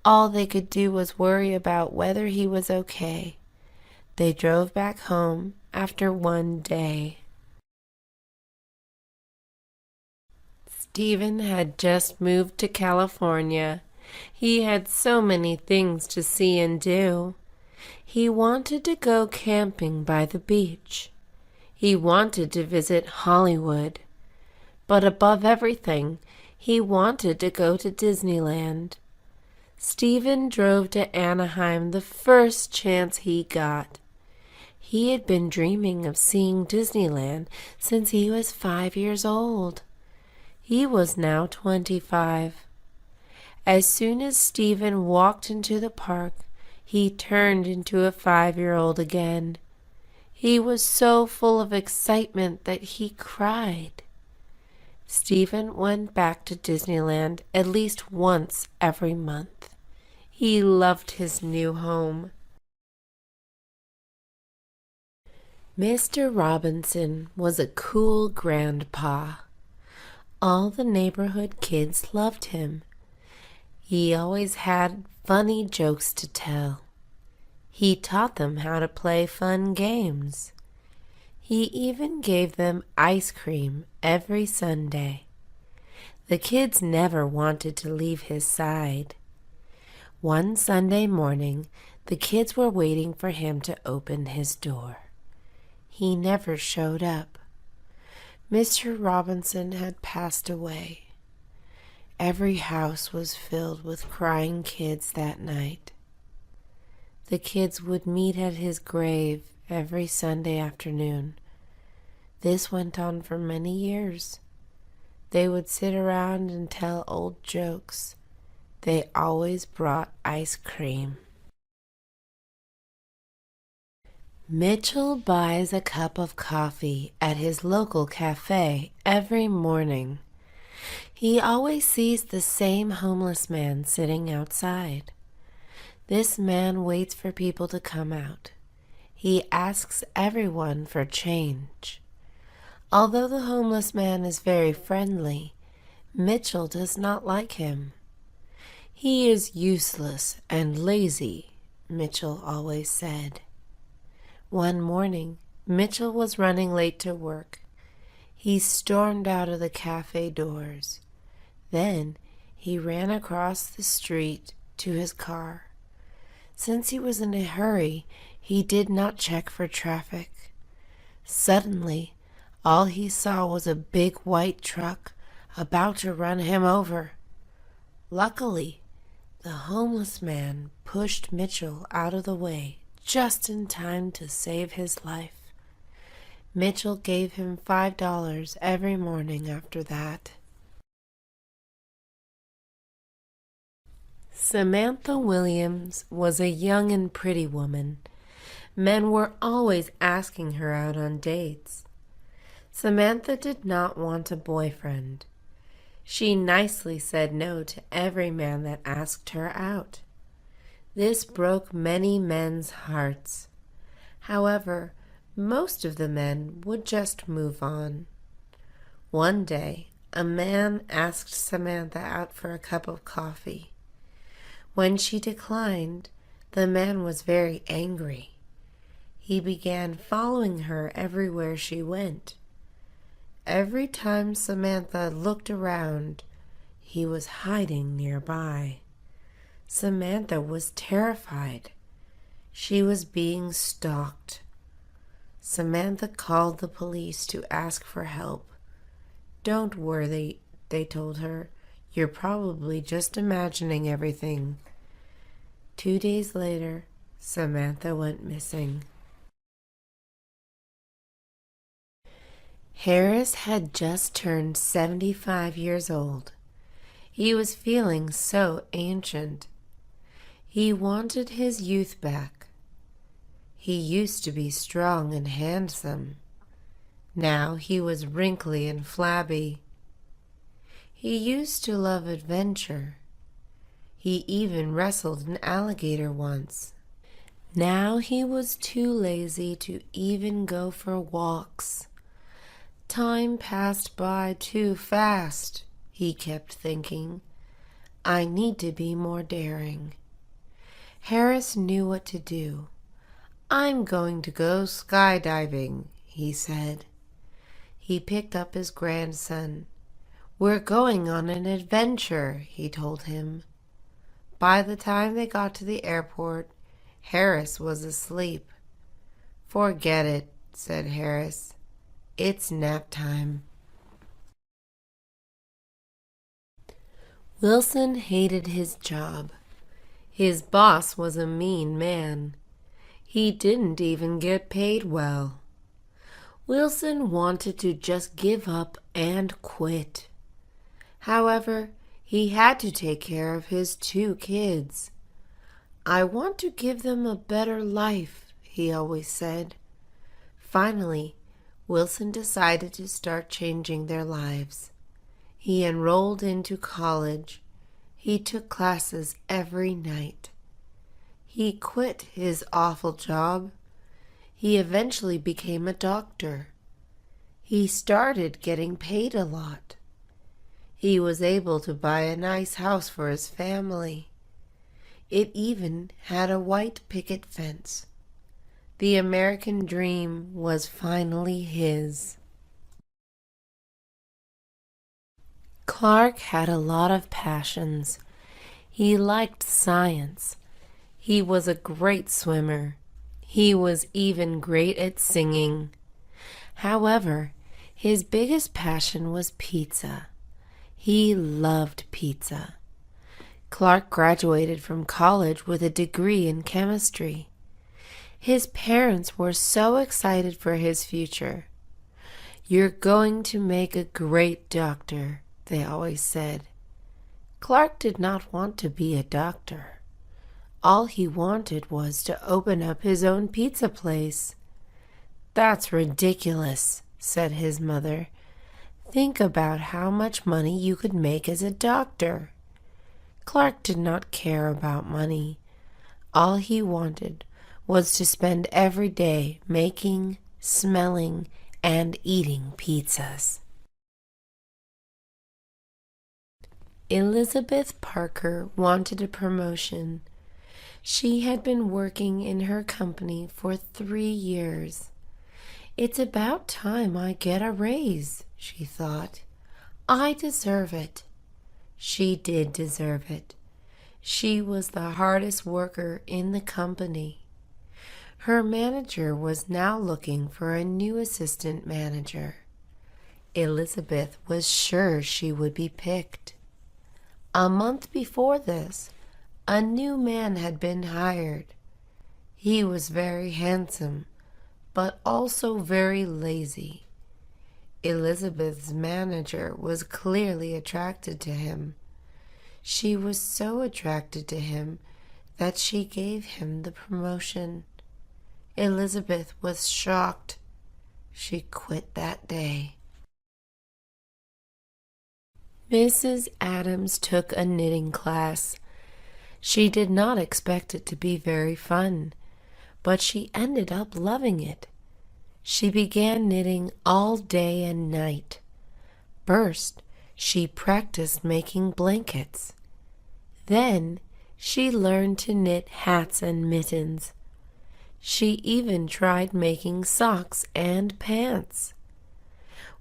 Speaker 18: All they could do was worry about whether he was okay. They drove back home after 1 day. Stephen had just moved to California. He had so many things to see and do. He wanted to go camping by the beach. He wanted to visit Hollywood. But above everything, he wanted to go to Disneyland. Stephen drove to Anaheim the first chance he got. He had been dreaming of seeing Disneyland since he was 5 years old. He was now 25. As soon as Stephen walked into the park, he turned into a 5-year-old again. He was so full of excitement that he cried. Stephen went back to Disneyland at least once every month. He loved his new home. Mr. Robinson was a cool grandpa. All the neighborhood kids loved him. He always had funny jokes to tell. He taught them how to play fun games. He even gave them ice cream every Sunday. The kids never wanted to leave his side. One Sunday morning, the kids were waiting for him to open his door. He never showed up. Mr. Robinson had passed away. Every house was filled with crying kids that night. The kids would meet at his grave every Sunday afternoon. This went on for many years. They would sit around and tell old jokes. They always brought ice cream. Mitchell buys a cup of coffee at his local cafe every morning. He always sees the same homeless man sitting outside. This man waits for people to come out. He asks everyone for change. Although the homeless man is very friendly, Mitchell does not like him. He is useless and lazy, Mitchell always said. One morning, Mitchell was running late to work. He stormed out of the cafe doors. Then he ran across the street to his car. Since he was in a hurry, he did not check for traffic. Suddenly, all he saw was a big white truck about to run him over. Luckily, the homeless man pushed Mitchell out of the way just in time to save his life. Mitchell gave him $5 every morning after that. Samantha Williams was a young and pretty woman. Men were always asking her out on dates. Samantha did not want a boyfriend. She nicely said no to every man that asked her out. This broke many men's hearts. However, most of the men would just move on. One day, a man asked Samantha out for a cup of coffee. When she declined, the man was very angry. He began following her everywhere she went. Every time Samantha looked around, he was hiding nearby. Samantha was terrified. She was being stalked. Samantha called the police to ask for help. "Don't worry," they told her. "You're probably just imagining everything." 2 days later, Samantha went missing. Harris had just turned 75 years old. He was feeling so ancient. He wanted his youth back. He used to be strong and handsome. Now he was wrinkly and flabby. He used to love adventure. He even wrestled an alligator once. Now he was too lazy to even go for walks. Time passed by too fast, he kept thinking. I need to be more daring. Harris knew what to do. I'm going to go skydiving, he said. He picked up his grandson. We're going on an adventure, he told him. By the time they got to the airport, Harris was asleep. Forget it, said Harris. It's nap time. Wilson hated his job. His boss was a mean man. He didn't even get paid well. Wilson wanted to just give up and quit. However, he had to take care of his 2 kids. I want to give them a better life, he always said. Finally, Wilson decided to start changing their lives. He enrolled into college. He took classes every night. He quit his awful job. He eventually became a doctor. He started getting paid a lot. He was able to buy a nice house for his family. It even had a white picket fence. The American dream was finally his. Clark had a lot of passions. He liked science. He was a great swimmer. He was even great at singing. However, his biggest passion was pizza. He loved pizza. Clark graduated from college with a degree in chemistry. His parents were so excited for his future. You're going to make a great doctor, they always said. Clark did not want to be a doctor. All he wanted was to open up his own pizza place. That's ridiculous, said his mother. Think about how much money you could make as a doctor. Clark did not care about money. All he wanted was to spend every day making, smelling, and eating pizzas. Elizabeth Parker wanted a promotion. She had been working in her company for 3 years. "It's about time I get a raise," she thought. "I deserve it." She did deserve it. She was the hardest worker in the company. Her manager was now looking for a new assistant manager. Elizabeth was sure she would be picked. A month before this, a new man had been hired. He was very handsome, but also very lazy. Elizabeth's manager was clearly attracted to him. She was so attracted to him that she gave him the promotion. Elizabeth was shocked. She quit that day. Mrs. Adams took a knitting class. She did not expect it to be very fun, but she ended up loving it. She began knitting all day and night. First, she practiced making blankets. Then, she learned to knit hats and mittens. She even tried making socks and pants.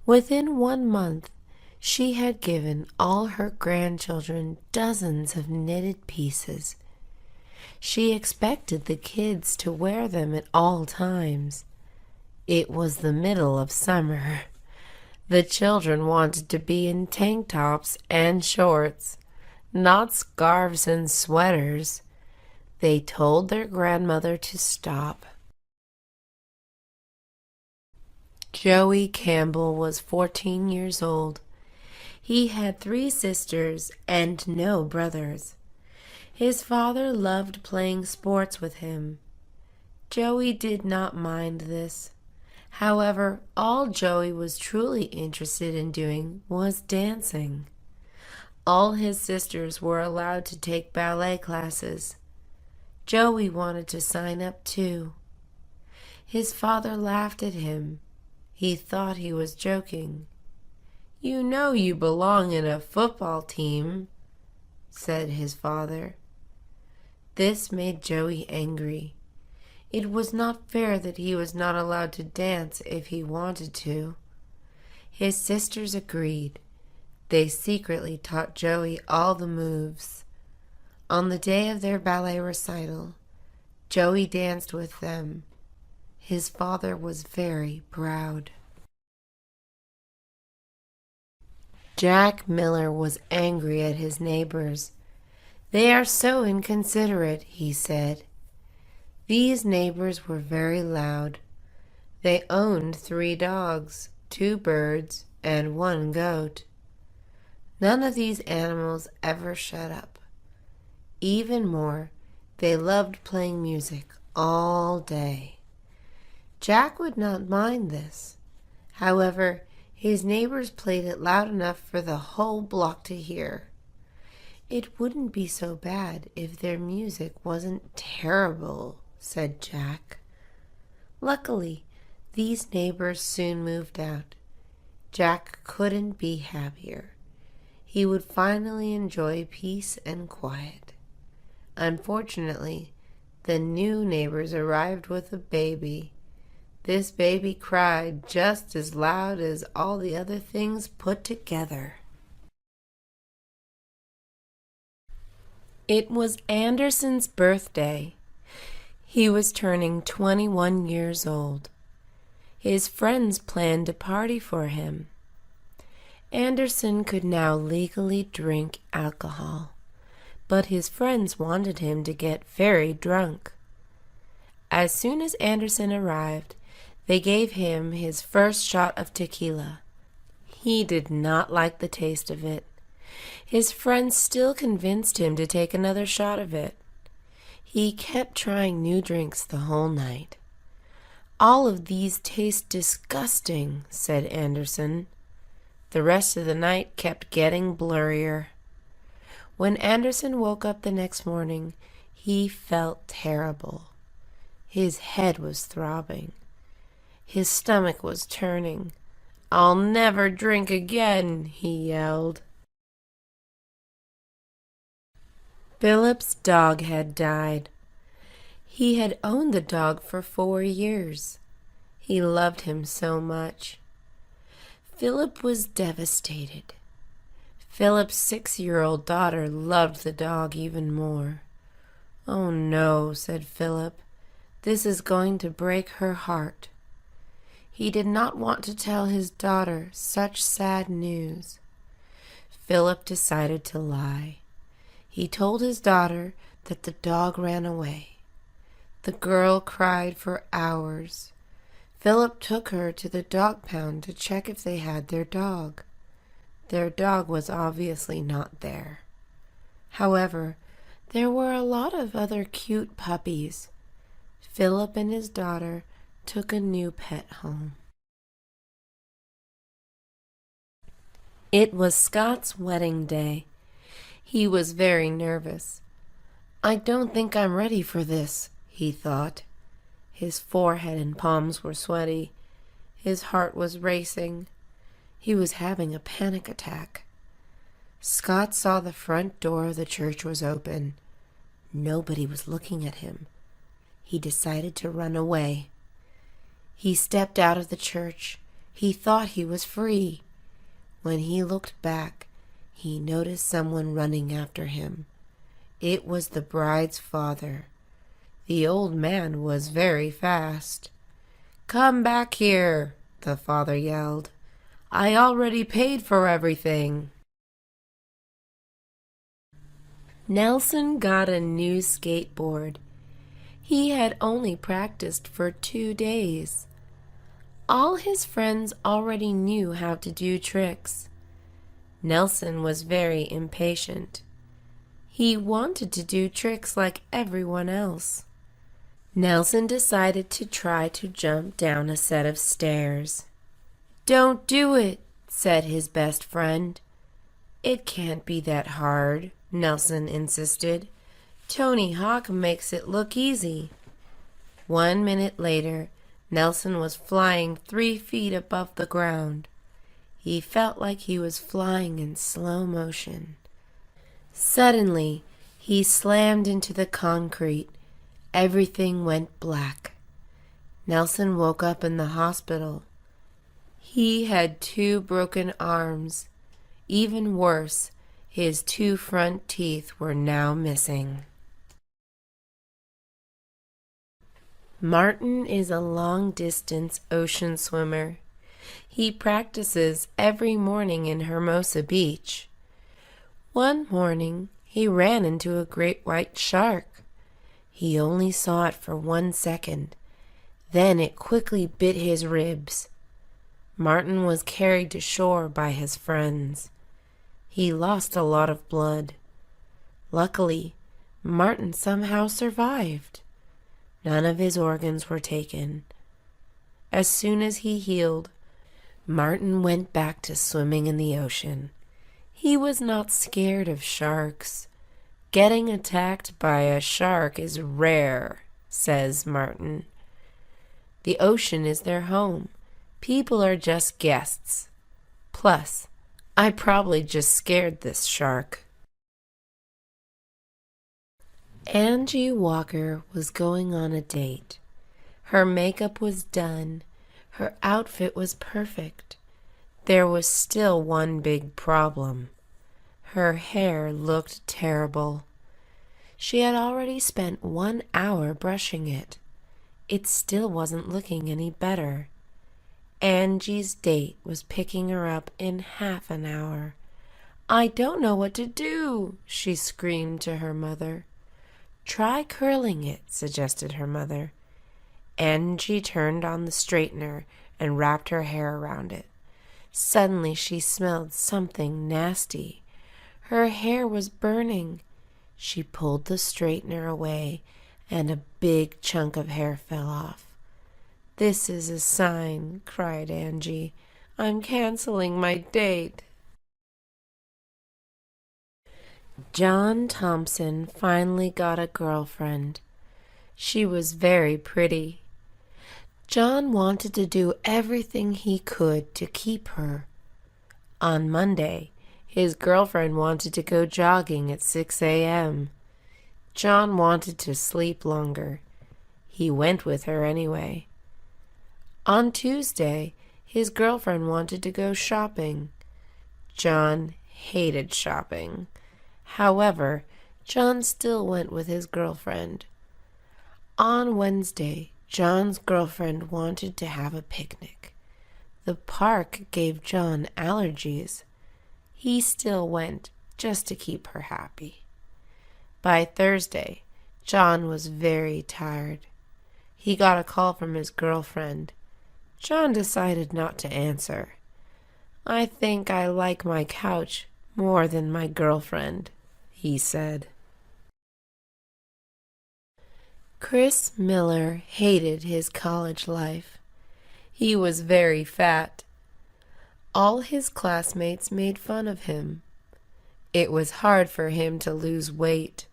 Speaker 18: Within 1 month, she had given all her grandchildren dozens of knitted pieces. She expected the kids to wear them at all times. It was the middle of summer. The children wanted to be in tank tops and shorts, not scarves and sweaters. They told their grandmother to stop. Joey Campbell was 14 years old. He had 3 sisters and no brothers. His father loved playing sports with him. Joey did not mind this. However, all Joey was truly interested in doing was dancing. All his sisters were allowed to take ballet classes. Joey wanted to sign up too. His father laughed at him. He thought he was joking. "You know you belong in a football team," said his father. This made Joey angry. It was not fair that he was not allowed to dance if he wanted to. His sisters agreed. They secretly taught Joey all the moves. On the day of their ballet recital, Joey danced with them. His father was very proud. Jack Miller was angry at his neighbors. "They are so inconsiderate," he said. These neighbors were very loud. They owned 3 dogs, 2 birds, and 1 goat. None of these animals ever shut up. Even more, they loved playing music all day. Jack would not mind this. However, his neighbors played it loud enough for the whole block to hear. "It wouldn't be so bad if their music wasn't terrible," said Jack. Luckily, these neighbors soon moved out. Jack couldn't be happier. He would finally enjoy peace and quiet. Unfortunately, the new neighbors arrived with a baby. This baby cried just as loud as all the other things put together. It was Anderson's birthday. He was turning 21 years old. His friends planned a party for him. Anderson could now legally drink alcohol, but his friends wanted him to get very drunk. As soon as Anderson arrived, they gave him his first shot of tequila. He did not like the taste of it. His friends still convinced him to take another shot of it. He kept trying new drinks the whole night. "All of these taste disgusting," said Anderson. The rest of the night kept getting blurrier. When Anderson woke up the next morning, he felt terrible. His head was throbbing. His stomach was turning. "I'll never drink again," he yelled. Philip's dog had died. He had owned the dog for 4 years. He loved him so much. Philip was devastated. Philip's 6-year-old daughter loved the dog even more. "Oh no," said Philip. "This is going to break her heart." He did not want to tell his daughter such sad news. Philip decided to lie. He told his daughter that the dog ran away. The girl cried for hours. Philip took her to the dog pound to check if they had their dog. Their dog was obviously not there. However, there were a lot of other cute puppies. Philip and his daughter took a new pet home. It was Scott's wedding day. He was very nervous. "I don't think I'm ready for this," he thought. His forehead and palms were sweaty. His heart was racing. He was having a panic attack. Scott saw the front door of the church was open. Nobody was looking at him. He decided to run away. He stepped out of the church. He thought he was free. When he looked back, he noticed someone running after him. It was the bride's father. The old man was very fast. "Come back here," the father yelled. "I already paid for everything." Nelson got a new skateboard. He had only practiced for 2 days. All his friends already knew how to do tricks. Nelson was very impatient. He wanted to do tricks like everyone else. Nelson decided to try to jump down a set of stairs. "Don't do it," said his best friend. "It can't be that hard," Nelson insisted. "Tony Hawk makes it look easy." 1 minute later, Nelson was flying 3 feet above the ground. He felt like he was flying in slow motion. Suddenly, he slammed into the concrete. Everything went black. Nelson woke up in the hospital. He had 2 broken arms. Even worse, his 2 front teeth were now missing. Martin is a long-distance ocean swimmer. He practices every morning in Hermosa Beach. One morning, he ran into a great white shark. He only saw it for 1 second. Then it quickly bit his ribs. Martin was carried to shore by his friends. He lost a lot of blood. Luckily, Martin somehow survived. None of his organs were taken. As soon as he healed, Martin went back to swimming in the ocean. He was not scared of sharks. "Getting attacked by a shark is rare," says Martin. "The ocean is their home. People are just guests. Plus, I probably just scared this shark." Angie Walker was going on a date. Her makeup was done. Her outfit was perfect. There was still one big problem. Her hair looked terrible. She had already spent 1 hour brushing it. It still wasn't looking any better. Angie's date was picking her up in half an hour. "I don't know what to do," she screamed to her mother. "Try curling it," suggested her mother. Angie turned on the straightener and wrapped her hair around it. Suddenly she smelled something nasty. Her hair was burning. She pulled the straightener away, and a big chunk of hair fell off. "This is a sign," cried Angie. "I'm canceling my date." John Thompson finally got a girlfriend. She was very pretty. John wanted to do everything he could to keep her. On Monday, his girlfriend wanted to go jogging at 6 a.m. John wanted to sleep longer. He went with her anyway. On Tuesday, his girlfriend wanted to go shopping. John hated shopping. However, John still went with his girlfriend. On Wednesday, John's girlfriend wanted to have a picnic. The park gave John allergies. He still went just to keep her happy. By Thursday, John was very tired. He got a call from his girlfriend. John decided not to answer. "I think I like my couch more than my girlfriend," he said. Chris Miller hated his college life. He was very fat. All his classmates made fun of him. It was hard for him to lose weight.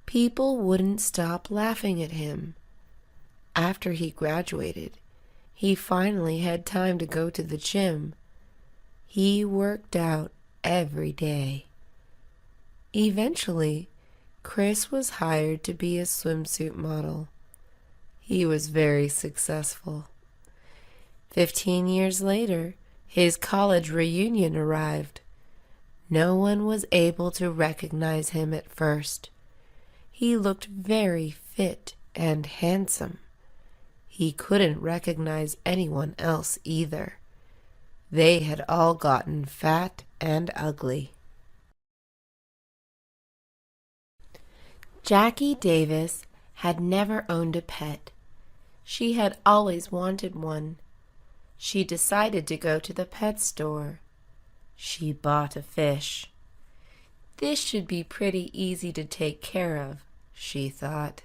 Speaker 18: People wouldn't stop laughing at him. After he graduated, he finally had time to go to the gym. He worked out every day. Eventually, Chris was hired to be a swimsuit model. He was very successful. 15 years later, his college reunion arrived. No one was able to recognize him at first. He looked very fit and handsome. He couldn't recognize anyone else either. They had all gotten fat and ugly. Jackie Davis had never owned a pet. She had always wanted one. She decided to go to the pet store. She bought a fish. This should be pretty easy to take care of, she thought.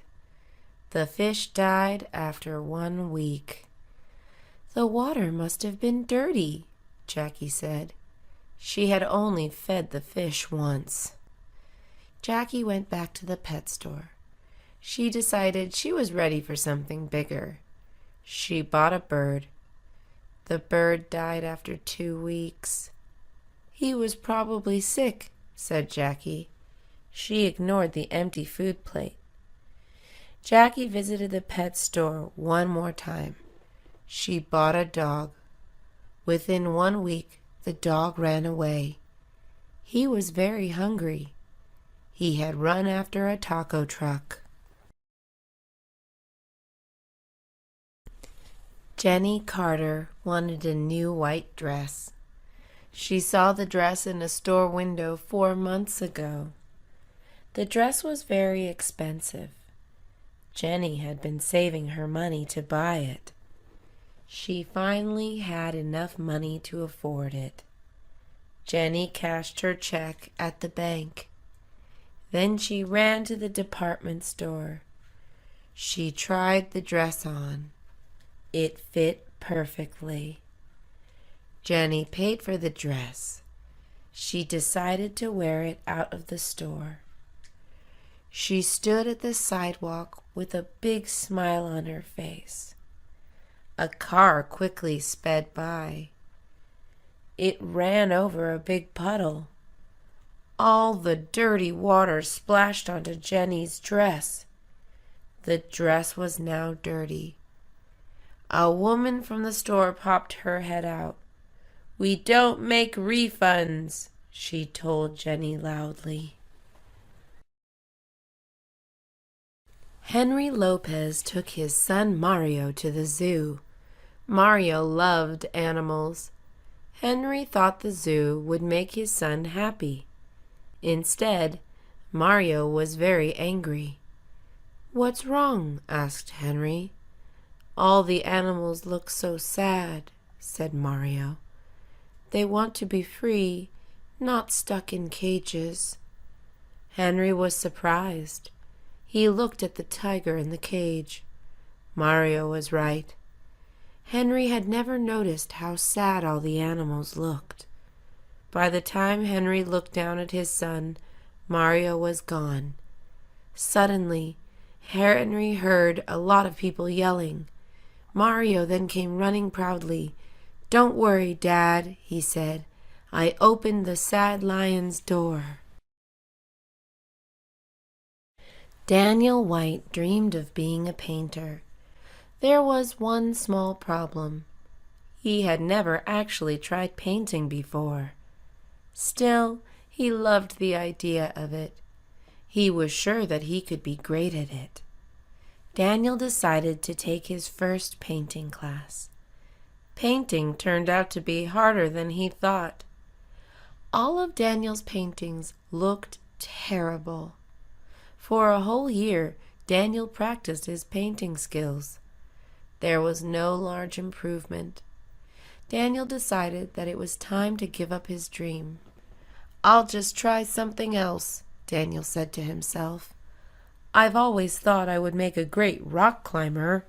Speaker 18: The fish died after 1 week. The water must have been dirty, Jackie said. She had only fed the fish once. Jackie went back to the pet store. She decided she was ready for something bigger. She bought a bird. The bird died after 2 weeks. He was probably sick, said Jackie. She ignored the empty food plate. Jackie visited the pet store one more time. She bought a dog. Within 1 week, the dog ran away. He was very hungry. He had run after a taco truck. Jenny Carter wanted a new white dress. She saw the dress in a store window 4 months ago. The dress was very expensive. Jenny had been saving her money to buy it. She finally had enough money to afford it. Jenny cashed her check at the bank. Then she ran to the department store. She tried the dress on. It fit perfectly. Jenny paid for the dress. She decided to wear it out of the store. She stood at the sidewalk with a big smile on her face. A car quickly sped by. It ran over a big puddle. All the dirty water splashed onto Jenny's dress. The dress was now dirty. A woman from the store popped her head out. "We don't make refunds," she told Jenny loudly. Henry Lopez took his son Mario to the zoo. Mario loved animals. Henry thought the zoo would make his son happy. Instead, Mario was very angry. "What's wrong?" asked Henry. "All the animals look so sad," said Mario. "They want to be free, not stuck in cages." Henry was surprised. He looked at the tiger in the cage. Mario was right. Henry had never noticed how sad all the animals looked. By the time Henry looked down at his son, Mario was gone. Suddenly, Henry heard a lot of people yelling. Mario then came running proudly. "Don't worry, Dad," he said. "I opened the sad lion's door." Daniel White dreamed of being a painter. There was one small problem. He had never actually tried painting before. Still, he loved the idea of it. He was sure that he could be great at it. Daniel decided to take his first painting class. Painting turned out to be harder than he thought. All of Daniel's paintings looked terrible. For a whole year, Daniel practiced his painting skills. There was no large improvement. Daniel decided that it was time to give up his dream. "I'll just try something else," Daniel said to himself. "I've always thought I would make a great rock climber."